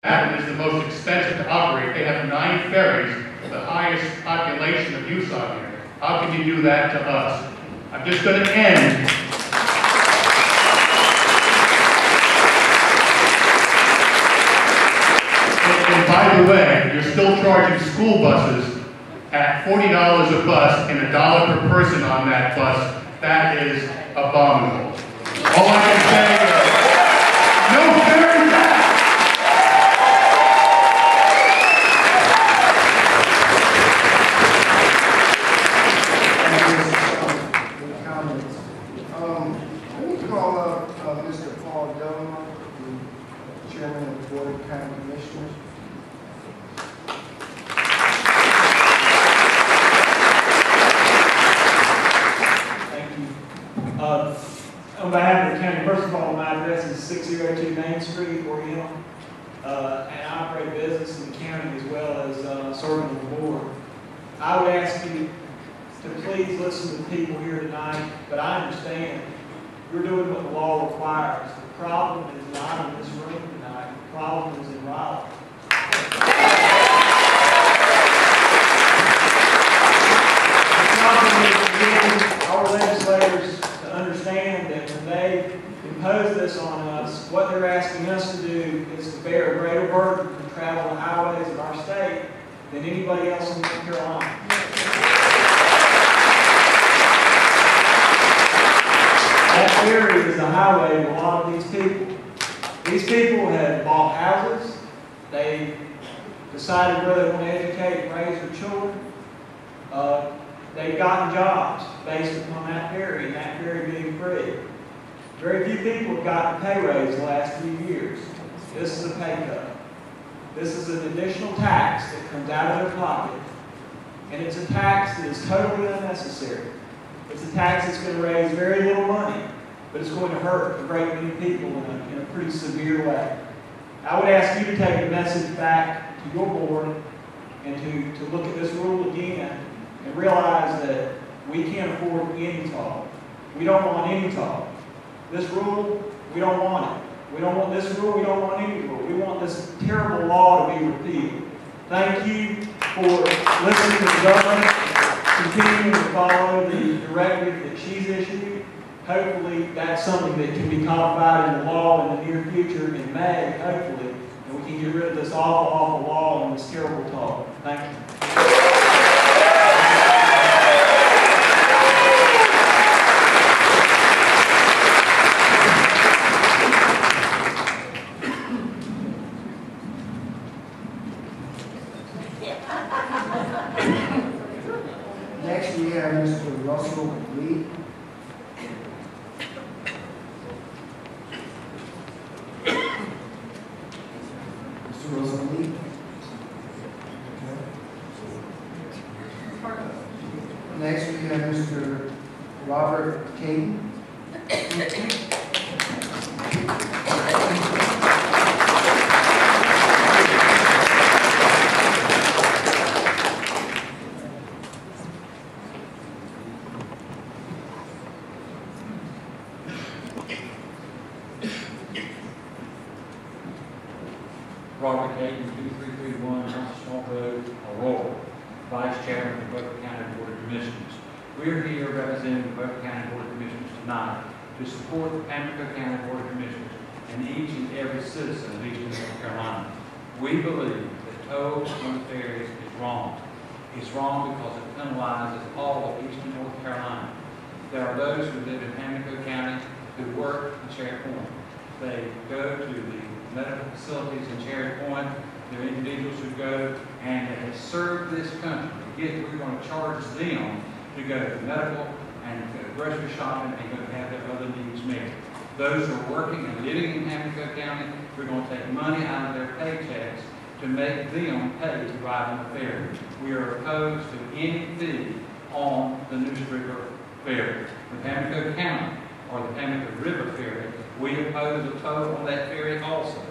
Manhattan is the most expensive to operate. They have 9 ferries, the highest population of use on here. How can you do that to us? I'm just going to end. And by the way, you're still charging school buses at $40 a bus and $1 per person on that bus. That is abominable. All I can say is, no ferry back! Let me call up Mr. Paul Delano, the Chairman of the Board of County Commissioners. On behalf of the county, first of all, my address is 6002 Main Street, Oriental, and I operate a business in the county as well as serving on the board. I would ask you to please listen to the people here tonight, but I understand you're doing what the law requires. The problem is not in this room tonight. The problem is in Raleigh. The problem is getting our legislators to understand that when they impose this on us, what they're asking us to do is to bear a greater burden to travel the highways of our state than anybody else in North Carolina. That ferry is the highway of a lot of these people. These people have bought houses. They decided where they want to educate and raise their children. They've gotten jobs based upon that ferry and that ferry being free. Very few people have gotten a pay raise the last few years. This is a pay cut. This is an additional tax that comes out of their pocket. And it's a tax that is totally unnecessary. It's a tax that's going to raise very little money, but it's going to hurt a great many people in a pretty severe way. I would ask you to take the message back to your board and to look at this rule again and realize that we can't afford any toll. We don't want any toll. This rule, we don't want it. We don't want this rule, we don't want any rule. We want this terrible law to be repealed. Thank you for listening to the government, continuing to follow the directive that she's issued. Hopefully that's something that can be codified in the law in the near future in May, hopefully, and we can get rid of this awful, awful law and this terrible toll. Thank you. Next, we have Mr. Russell Lee. Mr. Russell Lee. Okay. Next, we have Mr. Robert Caden. Robert Hayden, 2331 North Road, Aurora, Vice Chairman of the Pamlico County Board of Commissioners. We're here representing the Pamlico County Board of Commissioners tonight to support the Pamlico County Board of Commissioners and each and every citizen of Eastern North Carolina. We believe that toll on the ferries is wrong. It's wrong because it penalizes all of Eastern North Carolina. There are those who live in Pamlico County who work in Cherry Point. They go to the medical facilities in Cherry Point. There are individuals who go and they have served this country. Yet we're going to charge them to go to medical and grocery shopping and go have their other needs met. Those who are working and living in Pamlico County, we're going to take money out of their paychecks to make them pay to ride on the ferry. We are opposed to any fee on the Neuse River Ferry. The Pamlico County or the Pamlico River Ferry, we oppose a toll on that ferry also.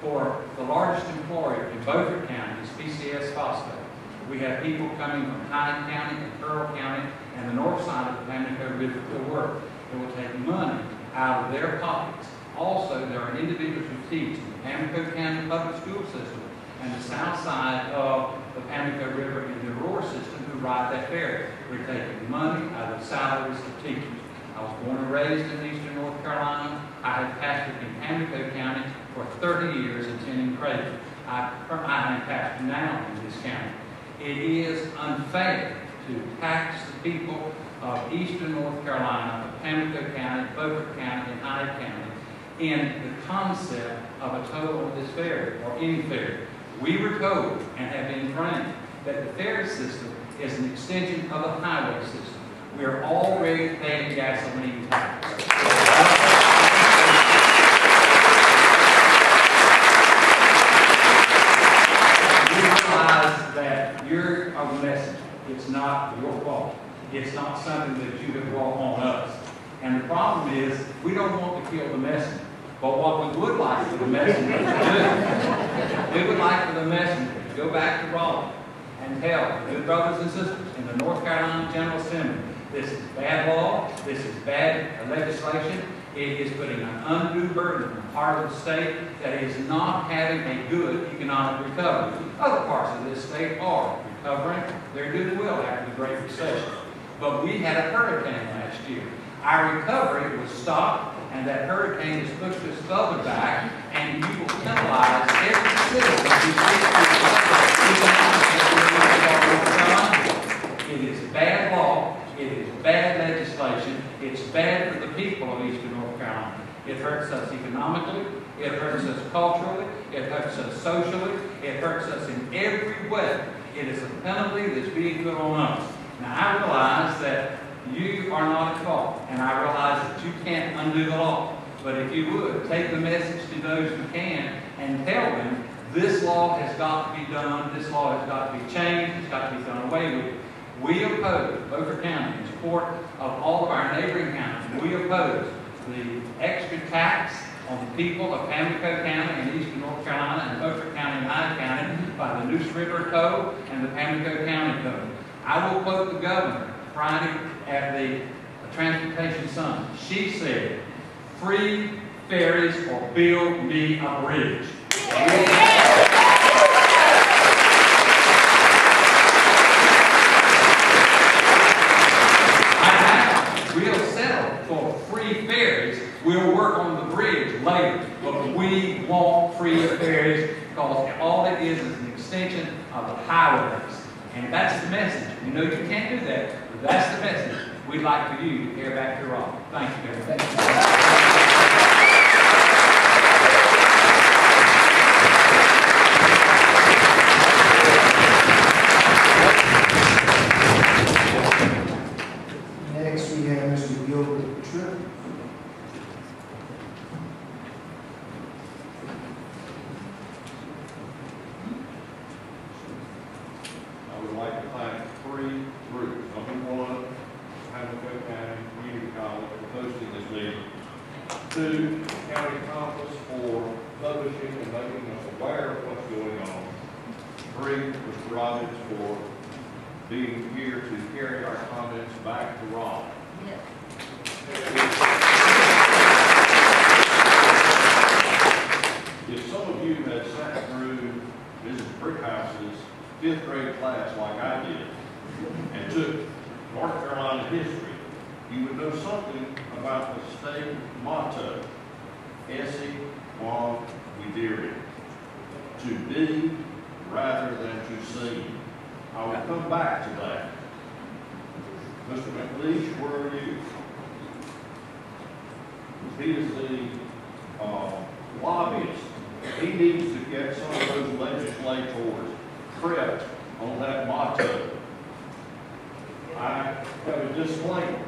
For the largest employer in both our counties, PCS Phosphate, we have people coming from Hyde County and Pearl County and the north side of the Pamlico River to work. It will take money out of their pockets Also, there are individuals who teach in the Pamlico County public school system and the south side of the Pamlico River in the Aurora system who ride that ferry. We're taking money out of the salaries of teachers. I was born and raised in eastern North Carolina. I have pastored in Pamlico County for 30 years attending Creighton. I am pastor now in this county. It is unfair to tax the people of eastern North Carolina, of Pamlico County, Beaufort County, and Hyde County in the concept of a toll on this ferry or any ferry. We were told and have been trained that the ferry system is an extension of the highway system. We are already paying gasoline tax. We realize that you're a messenger. It's not your fault. It's not something that you have brought on us. And the problem is, we don't want to kill the messenger. But what we would like for the messenger to do, we would like for the messenger to go back to Raleigh and tell the good brothers and sisters in the North Carolina General Assembly, this is bad law, this is bad legislation, it is putting an undue burden on part of the state that is not having a good economic recovery. Other parts of this state are recovering. They're doing well after the Great Recession. But we had a hurricane last year. Our recovery was stopped, and that hurricane has pushed us further back, and you will penalize every citizen who It is bad law, it is bad legislation, it's bad for the people of eastern North Carolina. It hurts us economically, it hurts us culturally, it hurts us socially, it hurts us in every way. It is a penalty that's being put on us. Now I realize that you are not at fault, and I realize that you can't undo the law. But if you would, take the message to those who can and tell them this law has got to be done, this law has got to be changed, it's got to be done away with. We oppose, Beaufort County, in support of all of our neighboring counties, we oppose the extra tax on the people of Pamlico County and eastern North Carolina and Beaufort County and Hyde County by the Neuse River Code and the Pamlico County Code. I will quote the governor Friday at the Transportation Summit. She said, "Free ferries or build me a bridge." We'll settle for free ferries. We'll work on the bridge later. But we want free ferries because all it is an extension of the highways. And that's the message. You know you can't do that, but that's the message we'd like for you to carry back to Raleigh. Thank you, everybody. Next, we have Mr. Gilbert Tripp. I would like to thank three groups. Number one, Pamlico County Community College for hosting this meeting. Two, County Compass for publishing and making us aware of what's going on. Three, Mr. Robbins for being here to carry our comments back to Raleigh. If some of you had sat through Mrs. Brickhouse's 5th grade class like I did and took North Carolina history, you would know something about the state motto, Esse quam videre, to be rather than to see. I will come back to that. Mr. McLeish, where are you? He is the lobbyist. He needs to get some of those legislators prepped on that motto. I have a disclaimer.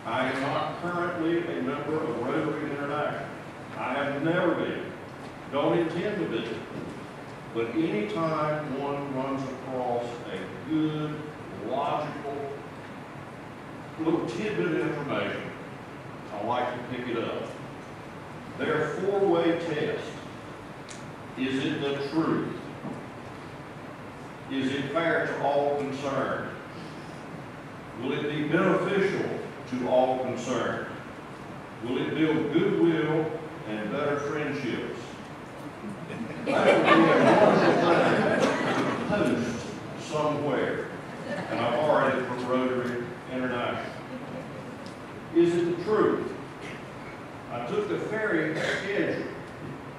I am not currently a member of Rotary International. I have never been. Don't intend to be. But anytime one runs across a good, logical, little tidbit of information, I like to pick it up. Their four-way test. Is it the truth? Is it fair to all concerned? Will it be beneficial to all concerned? Will it build goodwill and better took the ferry schedule,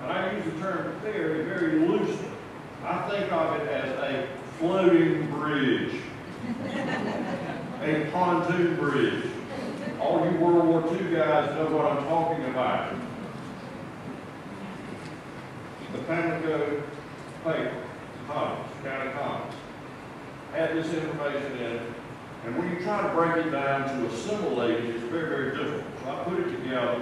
and I use the term ferry very loosely. I think of it as a floating bridge, a pontoon bridge. All you World War II guys know what I'm talking about. The Pamlico paper, County Commons, had this information in it, and when you try to break it down to assimilate it, it's very, very difficult. So I put it together.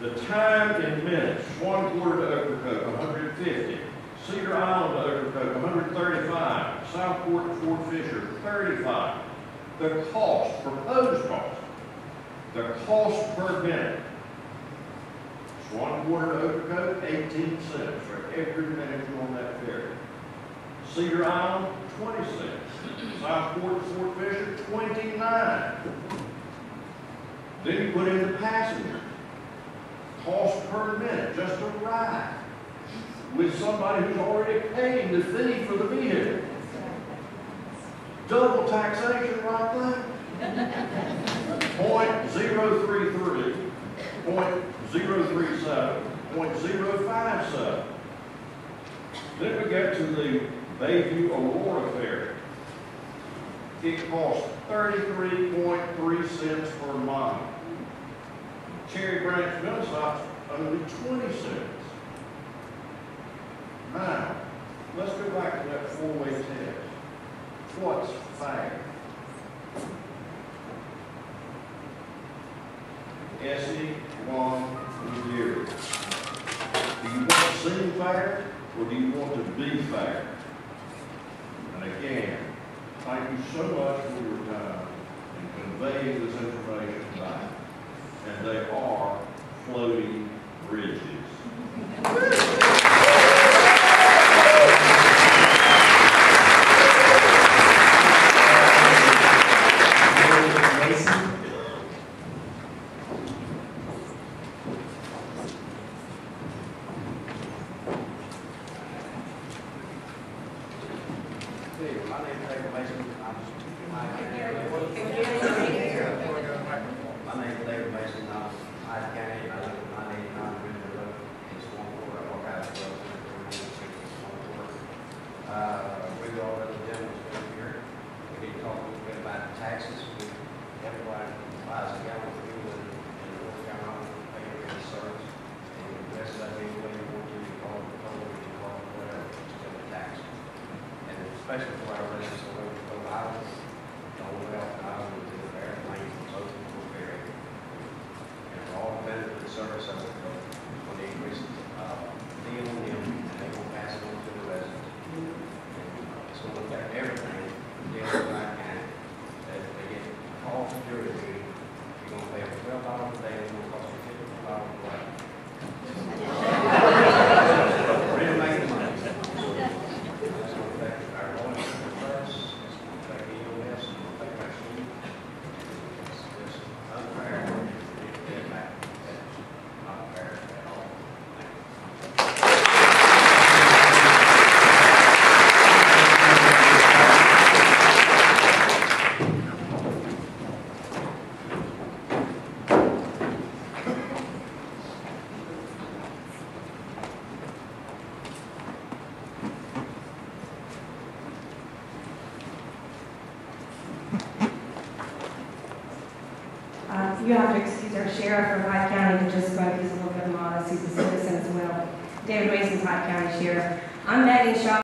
The time in minutes, 1/4 to Ocracoke, 150. Cedar Island to Ocracoke, 135. Southport to Fort Fisher, 35. The cost, proposed cost, the cost per minute, 1/4 to Ocracoke, 18 cents for every minute you're on that ferry. Cedar Island, 20 cents. Southport to Fort Fisher, 29. Then you put in the passenger. Cost per minute, just a ride, with somebody who's already paying the fee for the vehicle. Double taxation right there. 0.033, 0.037, 0.057. Then we get to the Bayview Aurora ferry. It costs 33.3 cents per mile. Cherry Branch Minnesota, only 20 cents. Now, let's go back to that four-way test. What's fair? SE1 0. Do you want to seem fair, or do you want to be fair? And again, thank you so much for your time in conveying this information back. And they are floating bridges. Especially for our residents on those islands, on the island to the airplanes and boats and the ferry. And for all the benefit of the service of it, when they increase deal on them, and they will pass it on to the residents. It's going to affect everything, deal with our county. If they get call security duty, you're going to pay them $12 a day, it's going to cost you $50 a day. Really making money. You have to excuse our sheriff from Hyde County who just spoke. He's a little bit modest. He's a citizen as well. David Mason's Hyde County Sheriff. I'm Megan Shaw.